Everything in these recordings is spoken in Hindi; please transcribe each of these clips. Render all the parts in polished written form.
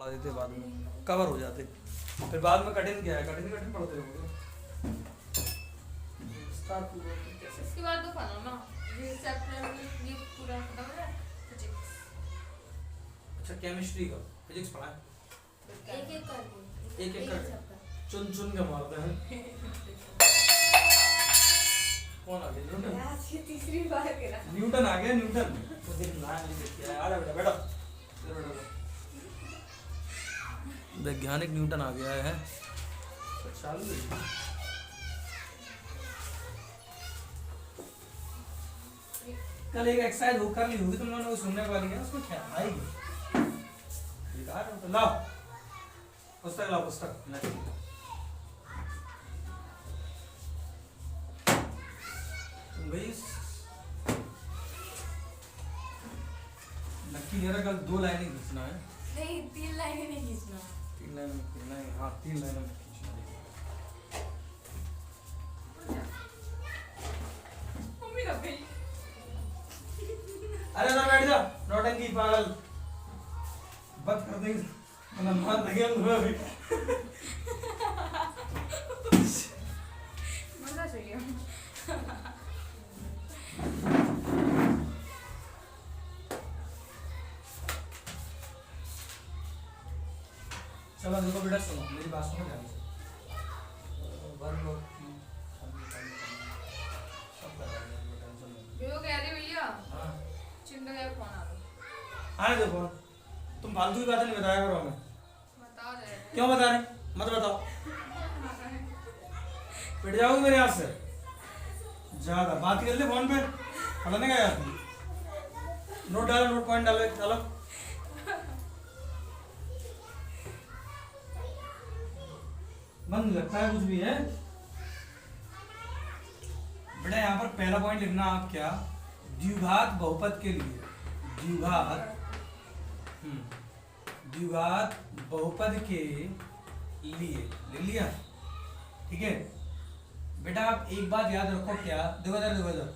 पढ़ा देते बाद में कवर हो जाते, फिर बाद में कठिन क्या है, कठिन पढ़ते रहोगे। इसके बाद तो पढ़ो ना ये चैप्टर में ये पूरा खत्म है फिजिक्स। अच्छा केमिस्ट्री का फिजिक्स पढ़ा है, एक एक कर चुन के मारते हैं। कौन आ गया? न्यूटन। आज ये तीसरी बार करा। न्यूटन आ गया, न्यूटन तो देख ना लिखा है। आ बेटा बेटा वैज्ञानिक न्यूटन आ गया है। चालू है। कल एक एक्सरसाइज वो कर ली होगी तुम लोगों ने, वो सुनने वाली है, उसमें क्या आएगी बेकार है। लाओ पुस्तक, लाओ पुस्तक। तुम भाई नक्की मेरा कल 2 लाइनें खींचना है। नहीं 3 लाइनें नहीं खींचना। 3 लाइनें खींचना है। हाँ 3 लाइनें खींचना है। मम्मी ना भाई अरे ना बैठ जा नौटंकी पागल, बस कर देंगे मतलब मार देंगे हम तुम्हें अभी। मजा चाहिए। चलो देखो बेटा सुनो मेरी बात सुनो ध्यान से। वन लोग सब कर रहे हैं, टेंशन नहीं। जो कह रहे भैया हाँ चिंता का फोन आ रहा आने देखो, तुम फालतू की बातें नहीं बताया करो हमें। बता रहे हैं। क्यों बता रहे? मत बताओ, पिट जाओगे मेरे हाथ से। ज्यादा बात कर ले फोन पे, पढ़ने का यार। नोट डालो, नोट पॉइंट डालो, डालो। मन लगता है कुछ भी है बेटा। यहाँ पर पहला पॉइंट लिखना आप क्या, द्विघात बहुपद के लिए, द्विघात बहुपद के लिए ले लिया, ठीक है बेटा। आप एक बात याद रखो, क्या देखो इधर देखो इधर,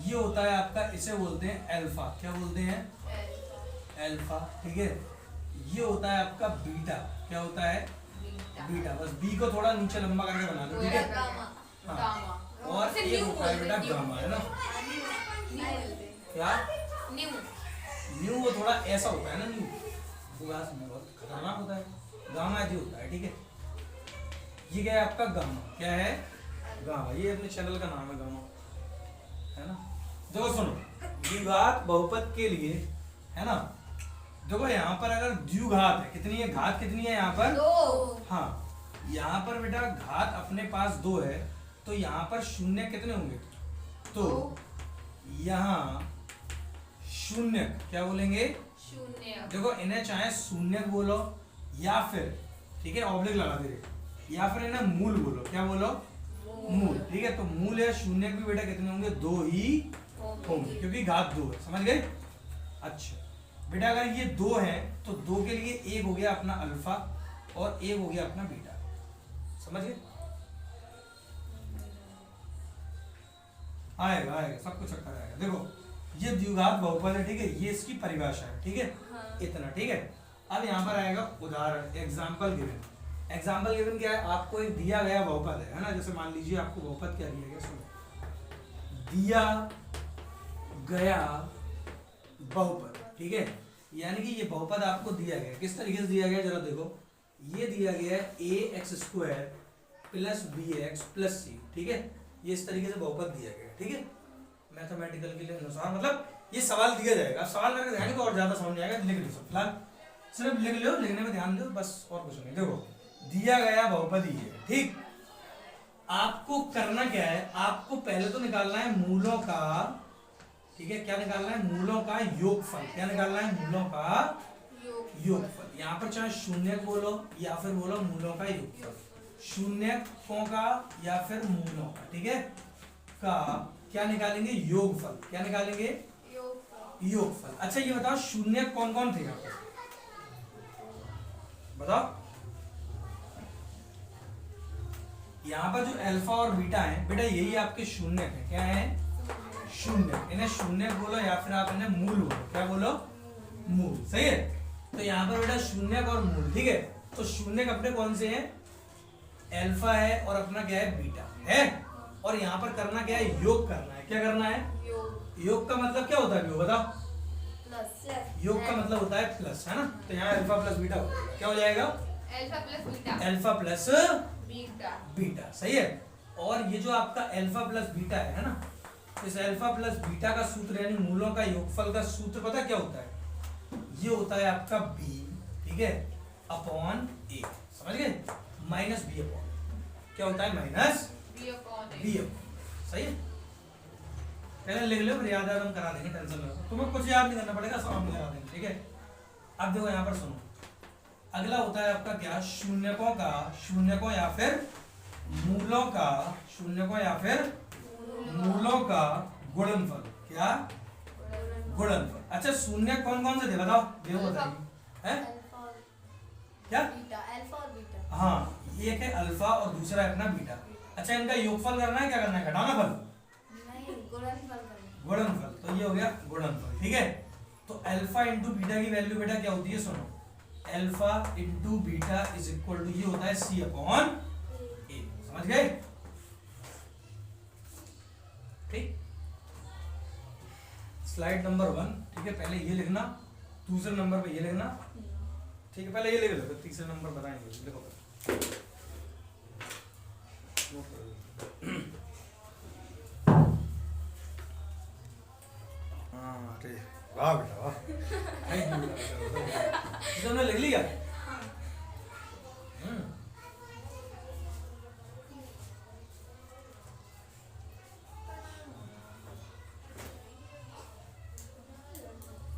ये होता है आपका, इसे बोलते हैं अल्फा। क्या बोलते हैं? अल्फा, ठीक है। ये होता है आपका बीटा। क्या होता है? बीटा। बस बी को थोड़ा नीचे लंबा करके बना दो, ठीक है। हाँ। और ये होता है बेटा गामा, है ना। क्या न्यू न्यू? वो थोड़ा ऐसा होता है ना न्यू, वो बहुत खतरनाक होता है। गामा ऐसे होता है, ठीक है। ये क्या है आपका गामा? क्या है? गामा। ये अपने चैनल का नाम है गामा, है ना। देखो सुनो, द्विघात बहुपद के लिए, है ना। देखो यहाँ पर अगर द्विघात है, कितनी है घात, कितनी है यहाँ पर? 2। हाँ यहाँ पर बेटा घात अपने पास 2 है, तो यहाँ पर शून्य कितने होंगे? तो यहाँ शून्य क्या बोलेंगे? शून्य। देखो इन्हें चाहे शून्य बोलो या फिर, ठीक है ऑब्लिक लगा दे, या फिर इन्हें मूल बोलो। क्या बोलो? मूल, ठीक है। तो मूल या शून्य भी बेटा कितने होंगे? 2 ही होंगे, क्योंकि घात 2 है। समझ गए? अच्छा बेटा अगर ये 2 है तो 2 के लिए एक हो गया अपना अल्फा और एक हो गया अपना बीटा। समझ गए? आएगा आएगा सब कुछ अच्छा आएगा। देखो ये द्विघात बहुपद है, ठीक है। ये इसकी परिभाषा है, ठीक है। हाँ। इतना, ठीक है। अब यहाँ पर आएगा उदाहरण, एग्जाम्पल गिवन। एग्जाम्पल गिवन क्या है? आपको एक दिया गया बहुपद है ना। जैसे मान लीजिए आपको बहुपद क्या दिया गया, सुनो, दिया गया बहुपद, ठीक है। यानी कि ये बहुपद आपको दिया गया, किस तरीके से दिया गया जरा देखो। ये दिया गया है ax² plus bx plus c, ठीक है। ये इस तरीके से बहुपद दिया गया है, ठीक है। मैथमेटिकल के लिए अनुसार मतलब ये सवाल दिया जाएगा। अब सवाल करके ध्यान तो और ज्यादा समझ नहीं आएगा, लिख लो सब। फिलहाल सिर्फ लिख लो, लिखने में ध्यान दो बस, और कुछ नहीं। देखो दिया गया बहुपद ही है, ठीक। आपको करना क्या है? आपको पहले तो निकालना है मूलों का, ठीक है। क्या निकालना है? मूलों का योगफल। क्या निकालना है? मूलों का योगफल। यहाँ पर चाहे शून्य बोलो या फिर बोलो मूलों का योगफल। शून्यकों का या फिर मूलों का, ठीक है, का क्या निकालेंगे? योगफल। क्या निकालेंगे? योगफल। अच्छा ये बताओ शून्य कौन कौन थे यहाँ पर? बताओ। यहाँ पर जो अल्फा और बीटा है बेटा यही आपके शून्य है। क्या है? शून्य। इन्हें शून्य बोलो या फिर आप इन्हें मूल बोलो। क्या बोलो? मूल। सही है। तो यहाँ पर बेटा शून्यक और मूल, ठीक है। तो शून्यक अपने कौन से हैं, अल्फा है और अपना क्या है, बीटा है। और यहाँ पर करना क्या है, योग करना है। क्या करना है, योग का मतलब क्या होता है, योग बताओ। प्लस योग का मतलब होता है प्लस, है ना। तो यहाँ अल्फा प्लस बीटा हो जाएगा। क्या हो जाएगा, alpha plus beta, alpha plus beta, beta, सही है। और ये जो आपका अल्फा प्लस बीटा है ना, इस अल्फा प्लस बीटा का सूत्र यानी मूलों का योगफल का सूत्र पता क्या होता है, ये होता है आपका b, ठीक है, अपॉन a, समझ गए, माइनस b अपॉन, क्या होता है, माइनस बी अपॉन ए, b अपॉन, सही है। पहले लिख लो, फिर याद हम करा देंगे, टेंशन ना लो। तुम्हें कुछ याद नहीं करना पड़ेगा, सब हम करा देंगे, ठीक है। अब देखो यहाँ पर सुनो, अगला होता है आपका क्या, शून्यकों या फिर मूलों का, शून्यकों या फिर मूलों का गुणनफल। क्या, गुणनफल। अच्छा शून्य कौन कौन से थे बताओ, देखो बताइए, हैं अल्फा और क्या, बीटा, अल्फा और बीटा। हाँ, एक है अल्फा और दूसरा है अपना बीटा। अच्छा इनका योगफल करना है, क्या करना है, घटाना फल, नहीं, गुणनफल करना। गुणनफल। तो ये हो गया गुणनफल, ठीक है। तो अल्फा इंटू बीटा की वैल्यू बेटा क्या होती है, सुनो, alpha into beta is equal to, ये होता है c अपॉन a, समझ गए, ठीक। स्लाइड नंबर 1, ठीक है, पहले ये लिखना, दूसरे नंबर पे ये लिखना, ठीक है, पहले ये लिख लो, फिर तीसरे नंबर बताएंगे, लिखो। हाँ, ठीक, वाह बेटा वाह, तुमने लिख लिया।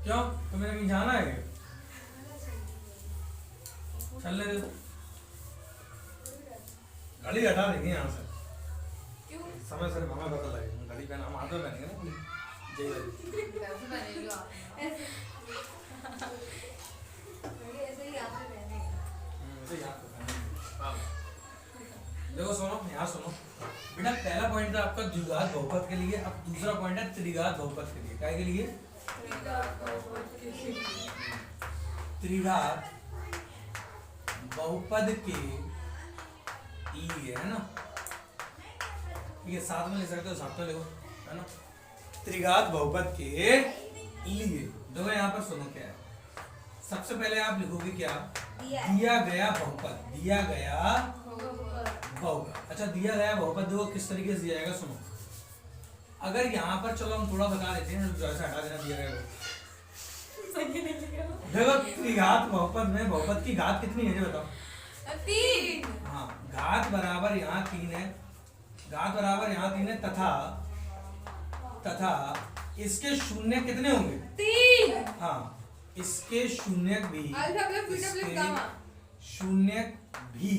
क्यों, तुम्हें कहीं जाना है क्या? चलने दो, घड़ी हटा देंगे यहाँ से, क्यों? समय से हमें पता लगेगा, घड़ी पहना हम हाथ में पहनेंगे ना, जय जय। कैसे बनेगी आप? ऐसे ऐसे ही आपने पहने। ऐसे याद तो पहनेंगे। देखो सुनो, यहाँ सुनो बेटा, पहला पॉइंट था आपका द्विघात बहुपद के लिए, अब दूसरा पॉइंट है त्रिघात बहुपद के लिए। क्या के लिए, त्रिघात बहुपद के लिए, है ना, ठीक है, साथ में ले सकते हो, साथ में लिखो, है ना, त्रिघात बहुपद के लिए। देखो यहाँ पर सुनो क्या है, सबसे पहले आप लिखोगे क्या, दिया गया बहुपद, दिया गया बहुपद। अच्छा दिया गया बहुपद देखो किस तरीके से दिया जाएगा, सुनो, अगर यहाँ पर चलो हम थोड़ा बता देते हैं, जो ऐसा हटा देना दिया गया देखो, त्रिघात बहुपद में बहुपद की घात कितनी है ये बताओ, 3। हाँ, घात बराबर यहाँ 3 है, घात बराबर यहाँ 3 है, तथा इसके शून्य कितने होंगे, 3। हाँ, इसके शून्य भी, alpha plus beta plus gamma, शून्य भी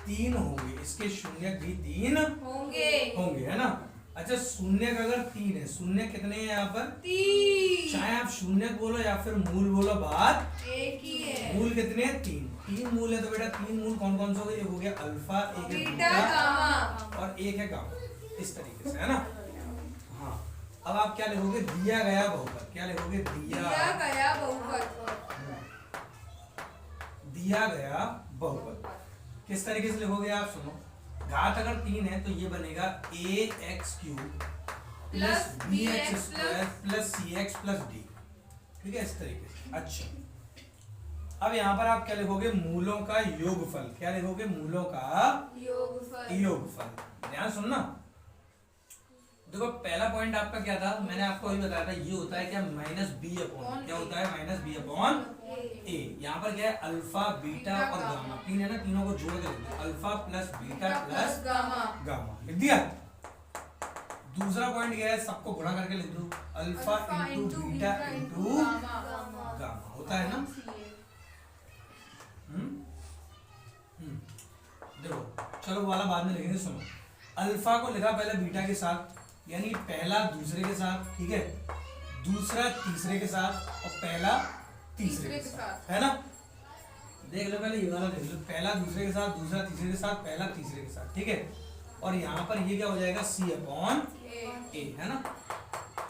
3 होंगे, इसके शून्य भी 3 होंगे, है ना। अच्छा शून्य अगर 3 है, शून्य कितने हैं यहाँ पर, 3। चाहे आप शून्य बोलो या फिर मूल बोलो, बात एक ही है। मूल कितने हैं, 3 मूल है। तो बेटा 3 मूल कौन कौन से हो गए, एक हो गया अल्फा, एक है बीटा, बीटा गामा और एक है गामा, इस तरीके से, है ना। हाँ, अब आप क्या लिखोगे, दिया गया बहुपद, क्या लिखोगे, दिया गया बहुपद, दिया गया बहुपद किस तरीके से लिखोगे आप, सुनो, घात अगर 3 है तो ये बनेगा ax³ plus bx² plus cx plus d, ठीक है, इस तरीके से। अच्छा अब यहाँ पर आप क्या लिखोगे, मूलों का योगफल, क्या लिखोगे, मूलों का योगफल। ध्यान सुनना, देखो पहला पॉइंट आपका क्या था, मैंने आपको अभी बताया था, ये होता है क्या, माइनस बी अपॉन, क्या होता है, माइनस बी अपॉन ए। यहाँ पर क्या है, अल्फा बीटा और गामा, 3 है ना, तीनों को जोड़ के लिख दो, alpha plus beta plus gamma, लिख दिया। दूसरा पॉइंट क्या है, सबको गुणा करके लिख दो, alpha into beta into gamma, होता है ना। देखो चलो वाला बाद में लिखेंगे, सुनो, अल्फा को लिखा पहले बीटा के साथ, यानी पहला दूसरे के साथ, ठीक है, दूसरा तीसरे के साथ और पहला तीसरे के साथ, है ना। देख लो पहले ये वाला देख लो, पहला दूसरे के साथ, दूसरा तीसरे के साथ, पहला तीसरे के साथ, ठीक है। और यहाँ पर ये क्या हो जाएगा, c अपॉन ए, है ना।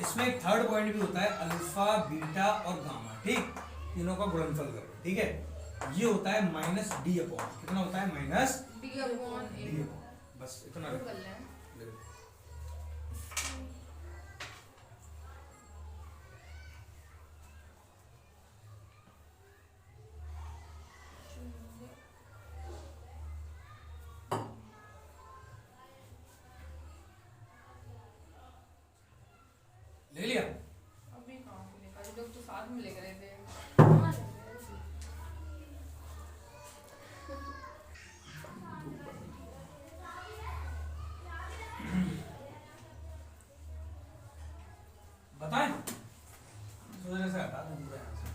इसमें एक थर्ड पॉइंट भी होता है, अल्फा बीटा और गामा, ठीक। तीनों का गुणनफल करो, ठीक है। ये होता है माइनस डी अपॉन, कितना होता है minus D upon D A upon, बस इतना कर रखो। लें। ले लिया। अभी कहाँ से लिखा, ये लोग तो साथ में लिख रहे थे। हाँ, ऐसे। बताएं सोचने से हटा दूं पूरा यहाँ से।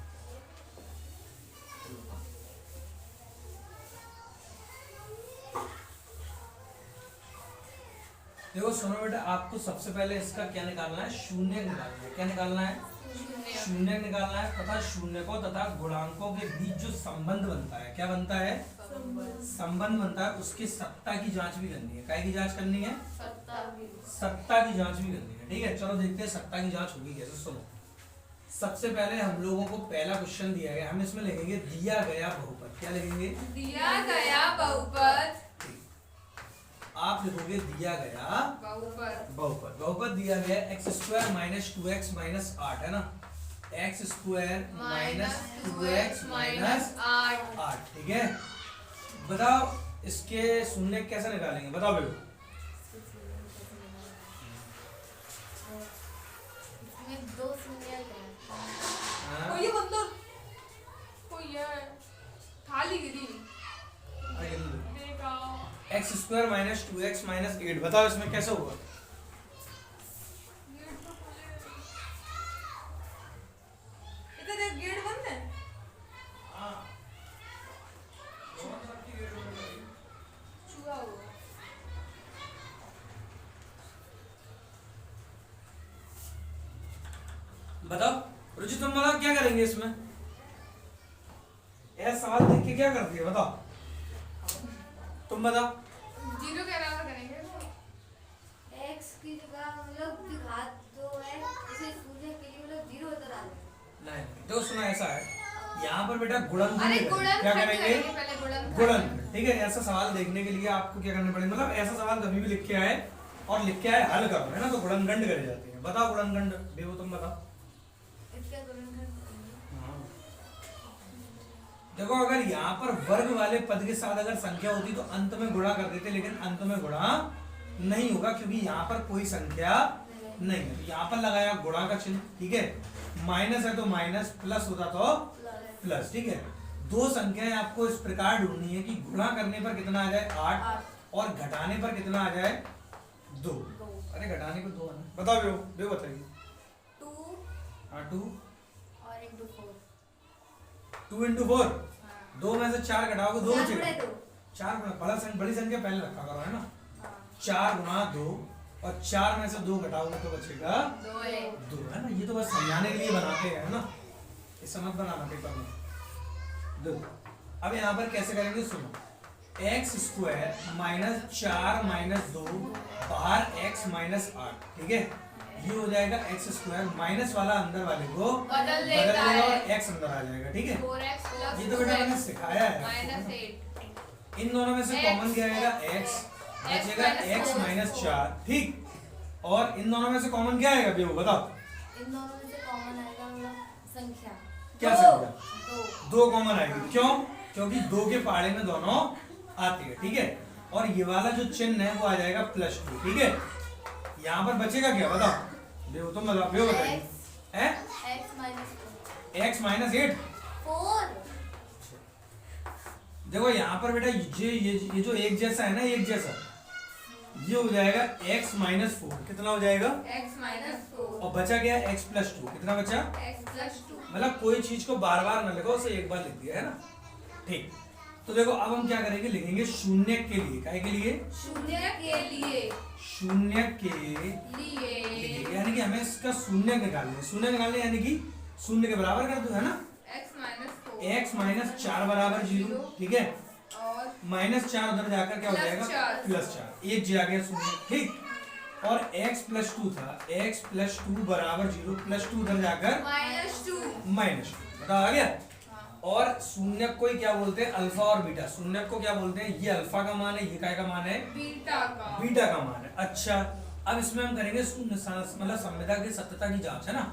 देखो सुनो बेटा, आपको सबसे पहले इसका क्या निकालना है, शून्य निकालना है। क्या निकालना है, शून्य। शून्य निकालना है तथा शून्य को तथा गुणांकों के बीच जो संबंध बनता है, क्या बनता है, संबंध बनता है, उसकी सत्ता की जांच भी करनी है। काय की जांच करनी है, सत्ता की जांच भी करनी है, ठीक है। चलो देखते हैं सत्ता की जांच होगी कैसे। सुनो, सबसे पहले हम लोगों को पहला क्वेश्चन दिया गया, हम इसमें लिखेंगे दिया गया बहुपद। क्या लिखेंगे, दिया गया बहुपद। आप लिखोगे दिया गया बहुपद। बहुपद। बहुपद दिया गया x square minus 2x minus 8 है ना, x square minus 2x minus 8, ठीक है। बताओ इसके शून्य कैसे निकालेंगे, बताओ बेटा। इसमें 2 शून्य हैं। हाँ? कोई ये बंदर, कोई ये थाली गिरी। आगे ले लो। देखा। X square minus 2x minus 8, बताओ इसमें कैसे होगा। गेट तो खोले। इधर एक गेट बंद है। चूहा हुआ। बताओ रुचि, तुम बताओ क्या करेंगे इसमें, यह सवाल देख के क्या करती है, बताओ तुम बताओ। जीरो के अलावा करेंगे तो। x की जगह मतलब घात 2 है, इसे शून्य के लिए मतलब 0 इधर आ जाएगा। नहीं देखो सुनो, ऐसा है यहाँ पर बेटा गुणन अरे करेंगे। गुणन क्या खंड करेंगे, करेंगे पहले, गुणन गुणन, ठीक है। ऐसा सवाल देखने के लिए आपको क्या करना पड़ेगा, मतलब ऐसा सवाल कभी भी लिख के आए और लिख के आए हल करो, है ना, तो गुणनखंड करे जाते हैं। बताओ गुणनखंड, बेबो तुम बताओ। इसका गुणनखंड देखो अगर यहाँ पर वर्ग वाले पद के साथ अगर संख्या होती तो अंत में गुणा कर देते, लेकिन अंत में गुणा नहीं होगा क्योंकि यहाँ पर कोई संख्या नहीं है। तो यहाँ पर लगाया गुणा का चिन्ह, ठीक है। माइनस है तो माइनस, प्लस होता तो प्लस, ठीक है। दो संख्याएं आपको इस प्रकार ढूंढनी है कि गुणा करने पर कितना आ जाए 8 और घटाने पर कितना आ जाए 2। अरे घटाने को 2 है ना, बताओ बेबो बताइए। 2 हाँ 2 और into 4 2 into 4, 2 में से 4 घटाओगे 2 4 बचेगा। गुणे 2। 4 गुणा बड़ी संख्या पहले रखा करो, है ना। हाँ। 4 गुणा 2 और 4 में से 2 घटाओगे तो बचेगा 2 है। 2, है ना। ये तो बस समझाने के लिए बनाते हैं, है ना, इसे मत बनाना पेपर में। दो अब यहाँ पर कैसे करेंगे, सुनो। एक्स स्क्वायर माइनस 4 माइनस 2 बाहर x माइनस 8, ठीक है। ये हो जाएगा एक्स स्क्वायर, माइनस वाला अंदर वाले को बदल देता है और x अंदर आ जाएगा, ठीक है। 4x प्लस ये तो बेटा मैंने सिखाया है माइनस आपको। 8। इन दोनों में से कॉमन क्या आएगा, x बचेगा x माइनस 4, ठीक। और इन दोनों में से कॉमन क्या आएगा बेबू बताओ। इन दोनों में से कॉमन आएगा मतलब संख्या। क्या दो। संख्या, 2 कॉमन आएगी, क्यों, क्योंकि 2 के पहाड़े में दोनों आती है, ठीक है। और ये वाला जो चिन्ह है वो आ जाएगा +2, ठीक है। यहाँ पर बचेगा क्या बताओ बेबू, तुम बताओ, बेबू बताइए। हैं x माइनस 2 x माइनस 8, 4। देखो यहाँ पर बेटा ये जो एक जैसा है ना, एक जैसा, ये हो जाएगा x माइनस 4, कितना हो जाएगा, x माइनस 4 और बचा गया x + 2, कितना बचा, x प्लस 2। मतलब कोई चीज को बार बार न लिखो, उसे एक बार लिख दिया, है ना, ठीक। तो देखो अब हम क्या करेंगे, लिखेंगे शून्य के लिए, काय के लिए, शून्य के लिए, शून्य के लिए, यानी कि हमें इसका शून्य निकालना है। शून्य निकालने यानी कि शून्य के बराबर कर दो, है ना। x माइनस 4 बराबर 0, ठीक है। और -4 उधर जाकर क्या हो प्लस जाएगा, 4, +4, एक जा गया शून्य, ठीक। और x + 2 था, x + 2 बराबर 0, +2 उधर जाकर -2, -2, बता आ गया। हाँ। और शून्य को ही क्या बोलते हैं, अल्फा और बीटा। शून्य को क्या बोलते हैं, ये अल्फा का मान है, ये काय का मान है, बीटा का। बीटा का मान है। अच्छा अब इसमें हम करेंगे मतलब संविदा की सत्यता की जांच है ना।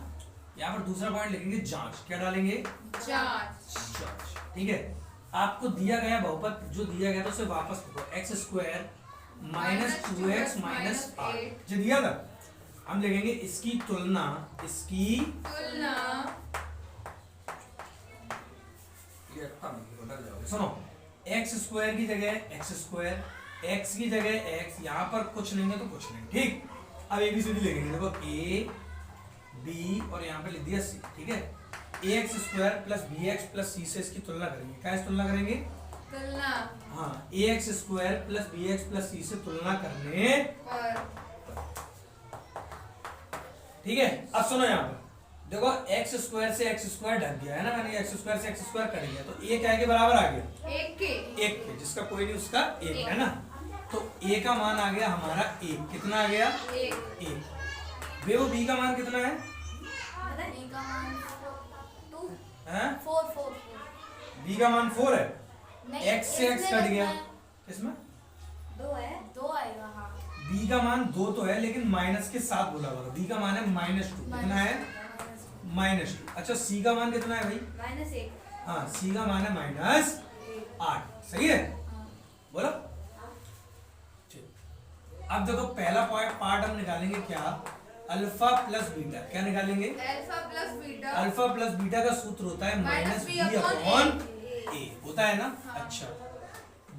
यहाँ पर दूसरा पॉइंट लिखेंगे जांच। क्या डालेंगे, जांच। जांच। ठीक है, आपको दिया गया बहुपद जो दिया गया था उसे वापस लिखो, x square minus 2x minus 8 जो दिया था। हम लिखेंगे इसकी तुलना, इसकी तुलना, सुनो, एक्स स्क्वायर की जगह एक्स स्क्वायर, एक्स की जगह एक्स, यहाँ पर कुछ नहीं है तो कुछ नहीं। ठीक, अब एबीसीडी लिखेंगे। देखो ए बी और यहाँ पे लिख दिया सी। ठीक है, a x square plus b x plus c से इसकी तुलना करेंगे। क्या इस तुलना करेंगे, तुलना। हाँ, a x square plus b x plus c से तुलना करने पर ठीक है। अब सुनो यहाँ पर देखो, एक्स स्क्वायर से एक्स स्क्वायर ढक गया है ना, मैंने एक्स स्क्वायर से एक्स स्क्वायर कट गया तो ए क्या के बराबर आ गया, एक के। एक के, जिसका कोई नहीं उसका एक है ना। तो ए का मान आ गया हमारा एक, कितना आ गया, एक। बेवो बी का मान कितना है, बी का मान 2 हैं? 4 4 बी का मान 4 है, नहीं, एक्स से एक्स कट गया, किसमें 2 है, 2 आएगा। हाँ, बी का मान 2 तो है लेकिन माइनस के साथ बोला हुआ, बी का मान है -2, कितना है, -2। अच्छा सी का मान कितना है भाई, -1। हाँ, सी का मान है -8। सही है, बोलो। अब देखो पहला पार्ट हम निकालेंगे क्या, अल्फा प्लस बीटा। क्या निकालेंगे, alpha plus beta. Alpha plus beta का सूत्र होता है minus -b b upon A। ए, होता है ना। हाँ। अच्छा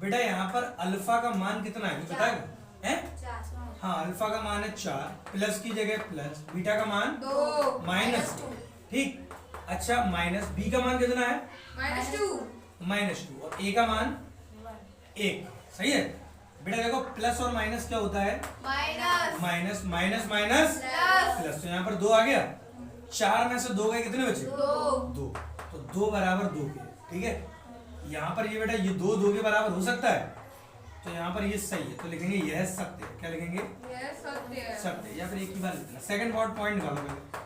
बेटा यहाँ पर अल्फा का मान कितना है बताएगा, हैं? 4। हाँ, अल्फा का मान है 4, प्लस की जगह प्लस, बीटा का मान 2 -2। ठीक, अच्छा माइनस बी का मान कितना है, -2 -2 और ए का मान 1। सही है बेटा। देखो प्लस और माइनस क्या होता है, minus minus minus minus plus plus, तो यहाँ पर 2 आ गया। 4 में से 2 गए, कितने बचे, 2। 2, तो 2 बराबर 2 के। ठीक है, यहाँ पर ये बेटा ये 2 के बराबर हो सकता है, तो यहाँ पर ये सही है, तो लिखेंगे यह सत्य है। क्या लिखेंगे, यह सत्य है। सत्य, या फिर एक ही बार लिखना। सेकंड पॉइंट निकालो पहले,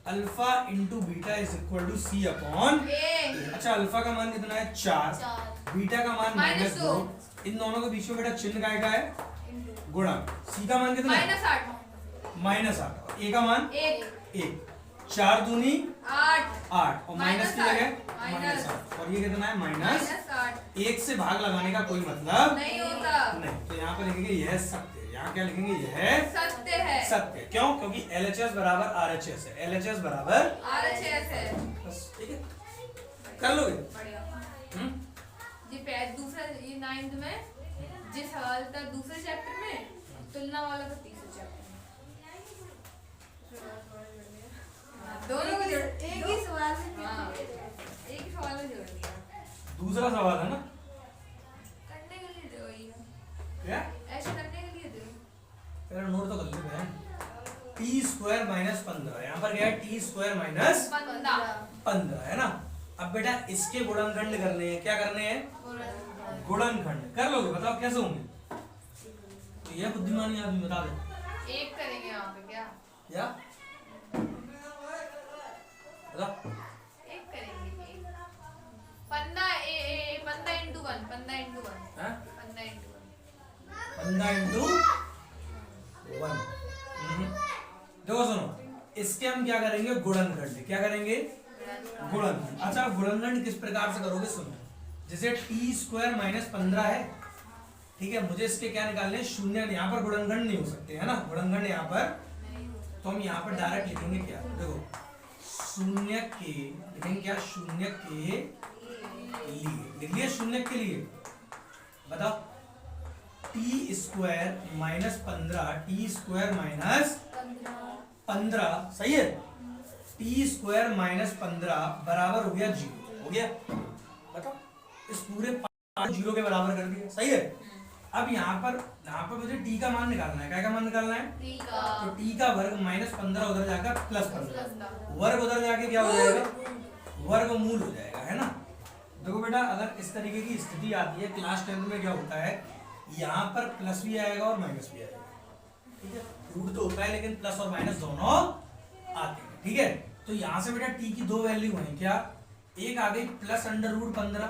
alpha into beta is equal to c upon. A. अच्छा अल्फा का मान कितना है 4, 4 बीटा का मान -2, इन दोनों के बीच में बेटा चिन्ह काय का है, गुणा। सी का मान कितना है, -8 -8 और ए का मान 1 4 दूनी 8 8 और माइनस की जगह माइनस -8 और ये कितना है -8 1 से भाग लगाने का कोई मतलब नहीं होता। नहीं, तो यहाँ पर लिखेंगे यह सत्य है। यहाँ क्या लिखेंगे, यह सत्य है। सत्य। क्यों, क्योंकि LHS बराबर RHS है, LHS बराबर RHS है। बस। ठीक है, कर लोगे। बढ़िया। हम्म? ये दूसरा, ये 9th में जिस सवाल था दूसरे चैप्टर में, तुलना वाला था तीसरे चैप्टर में। दोनों को जोड़, एक ही सवाल में हाँ, एक ही सवाल में जोड़ दिया। दूसरा सवाल है ना, करने के लिए दो ही है। क्या ऐसे करने के लिए दो। तेरा नोट तो कर ले बहन। t² - 15, यहाँ पर क्या है, t² - 15 है ना। अब बेटा इसके गुणनखंड करने हैं। क्या करने हैं, गुणनखंड। कर लोगे, बताओ कैसे होंगे, तो यह बुद्धिमानी आदमी बता दे। एक करेंगे यहाँ पे क्या, या बताओ, एक करेंगे एक। 15 into 1 15 into 1 हैं? 15 into 1 15 into 1। देखो सुनो, इसके हम क्या करेंगे, गुणनखंड। क्या करेंगे, गुणनखंड। अच्छा गुणनखंड किस प्रकार से करोगे, सुनो। जैसे t² - 15 है, ठीक है, मुझे इसके क्या निकालने हैं, शून्य। यहाँ पर गुणनखंड नहीं हो सकते है ना, गुणनखंड यहाँ पर, तो हम यहाँ पर डायरेक्ट लिखेंगे क्या, देखो शून्य के लिखेंगे क्या, शून्य के लिए लिख लिया, शून्य के लिए। बताओ t² - 15 15 सही है, t² - 15 बराबर हो गया 0। हो गया, बताओ इस पूरे 0 के बराबर कर दिया। सही है। अब यहाँ पर मुझे t का मान निकालना है। क्या का मान निकालना है, तो t का वर्ग -15 उधर जाएगा +15, वर्ग उधर जाके क्या हो जाएगा, वर्गमूल हो जाएगा, है ना। देखो बेटा अगर इस तरीके की स्थिति आती है क्लास 10 में, क्या होता है, यहाँ पर प्लस भी आएगा और माइनस भी आएगा। ठीक है, रूट तो होता है लेकिन प्लस और माइनस दोनों आते हैं। ठीक है, तो यहाँ से बेटा t की 2 वैल्यू है, क्या एक आ गई प्लस अंडर रूट 15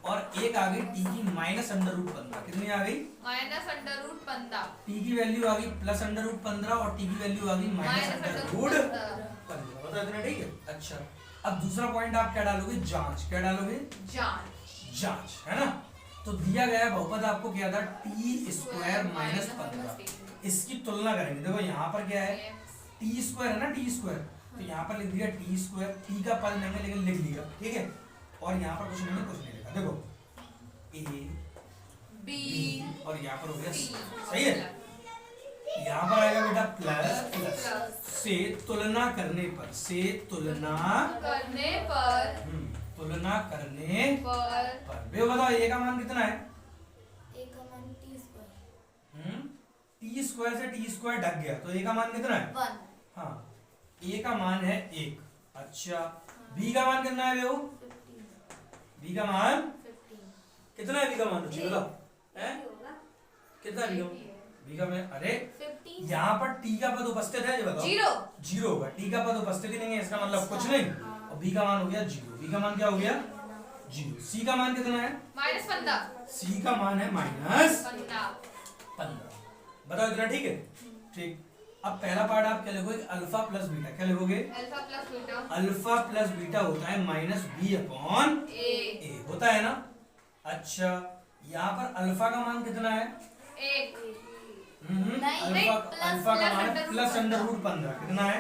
और एक आ गई टी की माइनस अंडर रूट 15। कितनी आ गई? Minus under root 15। टी की वैल्यू आ गई प्लस अंडर रूट 15 और टी की वैल्यू आ गई माइनस अंडर रूट 15। बता इतना ठीक है। अच्छा, अब दूसरा पॉइंट आप क्या डालोगे? जांच। क्या डालोगे? जांच, है ना। तो दिया गया बहुपद आपको क्या था? T square minus 15। इसकी तुलना करेंगे। देखो यहाँ पर क्या है? टी स्क्वायर है ना, टी स्क्वायर। तो यहाँ पर लिख दिया टी स्क्वायर, टी का पद नहीं है लेकिन लिख दिया, ठीक है। और यहाँ पर कुछ नहीं, कुछ नहीं लिखा। देखो ए बी और यहाँ पर हो गया सी, सही है। यहाँ पर आएगा बेटा प्लस प्लस से तुलना करने पर, से तुलना तुलना करने पर वे बताओ ए का मान कितना है? ए का मान टी स्क्वायर। टी स्क्वायर से टी स्क्वायर ढक गया तो ए का मान कितना है? 1। हाँ, ए का मान है 1। अच्छा, बी का मान कितना है? वो 15। बी का मान 15 कितना है? बी का मान रुचि बताओ, हैं? होगा कितना है बी का मान? अरे 15। यहाँ पर टी का पद उपस्थित है, ये बताओ। 0 होगा। टी का पद उपस्थित ही नहीं है, इसका मतलब कुछ नहीं। और बी का मान हो गया 0। बी का मान क्या हो गया? 0। सी का मान कितना है? -15। सी का मान है -15। 15। बताओ इतना ठीक है? ठीक। अब पहला पार्ट आप क्या लिखोगे? Alpha plus beta. क्या लिखोगे? Alpha plus beta. Alpha plus beta होता है माइनस बी अपॉन ए, होता है ना। अच्छा, यहाँ पर अल्फा का मान कितना है? 1। नहीं, अल्फा का मान है प्लस अंडर रूट 15। कितना है?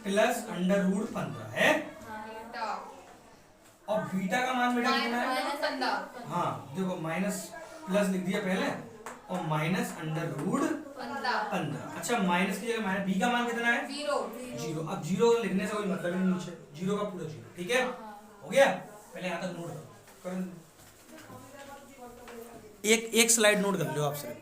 प्लस अंडर रूट 15 है। बीटा और बीटा का मान बेटा कितना है? -15। हाँ देखो, माइनस प्लस लिख दिया पहले और माइनस अंडर रूट 15। अच्छा, माइनस की जगह माइनस। बी का मान कितना है? 0। अब 0 लिखने से कोई मतलब ही नहीं, नीचे 0 का पूरा 0, ठीक है। हो गया? पहले यहाँ तक नोट करो। एक स्लाइड नोट कर लो आप सिर्फ।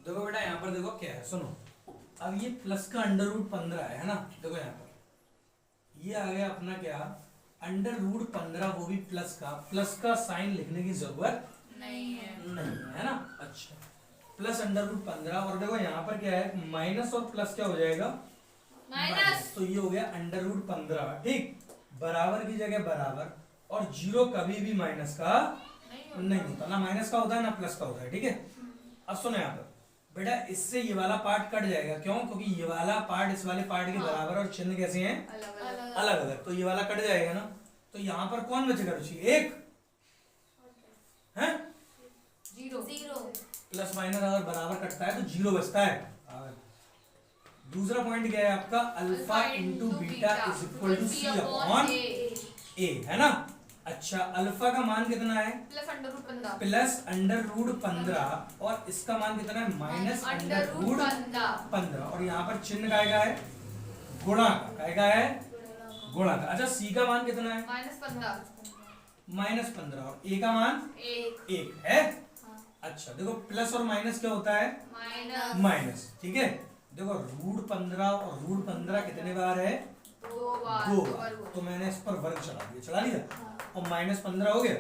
देखो बेटा, यहाँ पर देखो क्या है, सुनो। अब ये प्लस का अंडर रूट 15 है ना। देखो यहाँ पर ये आ गया अपना क्या? अंडर रूट 15, वो भी प्लस का साइन लिखने की जरूरत नहीं है ना। अच्छा, प्लस अंडर रूट 15 और देखो यहाँ पर क्या है? माइनस और प्लस क्या हो जाएगा? माइनस। तो ये हो गया अंडर रूट 15, ठीक। बराबर की जगह बराबर, और 0 कभी भी माइनस का नहीं होता, ना माइनस का होता है ना प्लस का होता है, ठीक है। अब सुनो यहाँ पर बेटा, इससे ये वाला पार्ट कट जाएगा। क्यों? क्योंकि ये वाला पार्ट इस वाले पार्ट के बराबर और चिन्ह कैसे हैं? अलग अलग। तो ये वाला कट जाएगा ना। तो यहाँ पर कौन बचेगा रुचि? 1 है। 0। प्लस माइनस अगर बराबर कटता है तो 0 बचता है। दूसरा पॉइंट क्या है आपका? Alpha into beta is equal to c upon a, है ना। अच्छा, अल्फा का मान कितना है? प्लस अंडर रूट 15 और इसका मान कितना है? Minus under root 15। और यहाँ पर चिन्ह काय का है? गुणा का। काय का है? गुणा का। अच्छा, सी का मान कितना है? -15 और ए का मान 1 है। अच्छा, देखो प्लस और माइनस क्या होता है? माइनस, ठीक है। देखो रूट 15 और रूट 15 कितने बार है? 2 बार। तो मैंने इस पर वर्ग चला दिया और -15 हो गया।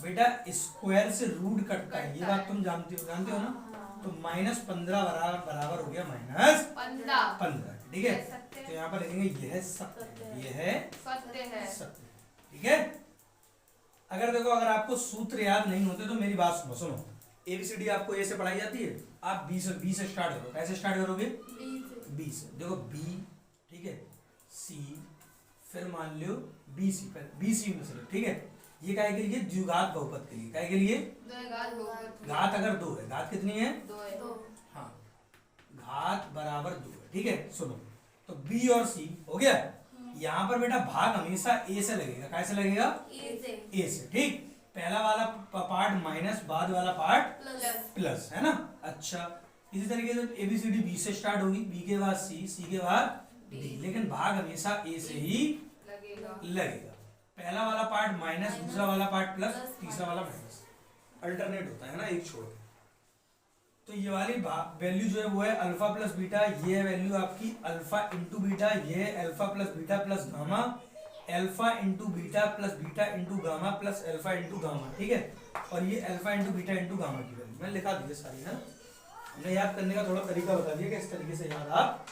बेटा स्क्वायर से रूट कटता है, ये बात तुम जानते हो ना। तो -15 बराबर हो गया -15, ठीक है। तो यहाँ पर लिखेंगे यह सत्य, यह सत्य, ठीक है। अगर आपको सूत्र याद नहीं होते तो मेरी बात सुनो। ABCD आपको ए से पढ़ाई जाती है, आप बी से स्टार्ट करो। कैसे स्टार्ट करोगे? बी से। देखो बी, ठीक है, सी, फिर मान लो BC, BC में से, ठीक है। ये काय के लिए? द्विघात बहुपद के लिए। काय के लिए? घात अगर 2 है। घात कितनी है? 2। हाँ, घात बराबर 2 है, ठीक है। सुनो, तो B और C हो गया। यहाँ पर बेटा भाग हमेशा A से लगेगा। कैसे लगेगा? A से, ठीक। पहला वाला पार्ट माइनस, बाद वाला पार्ट प्लस, है ना। अच्छा, इसी तरीके से ABCD B से स्टार्ट होगी, B के बाद C के बाद D, लेकिन भाग हमेशा A से ही लगेगा। पहला वाला पार्ट माइनस, दूसरा वाला पार्ट प्लस, तीसरा वाला माइनस, अल्टरनेट होता है ना, एक छोड़ के। तो ये वाली वैल्यू जो है वो है अल्फा प्लस बीटा। ये वैल्यू आपकी अल्फा इंटू बीटा, ये alpha plus beta plus gamma, alpha into beta plus beta into gamma plus alpha into gamma, ठीक है। और ये alpha into beta into gamma की वैल्यू मैंने लिखा दी है सारी, है। हमने याद करने का थोड़ा तरीका बता दिया कि इस तरीके से याद आप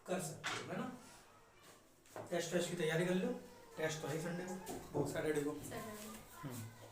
कर सकते हो, है ना। टेस्ट की तैयारी कर लो, टेस्ट तो है संडे को, बहुत सारे को। सैटरडे।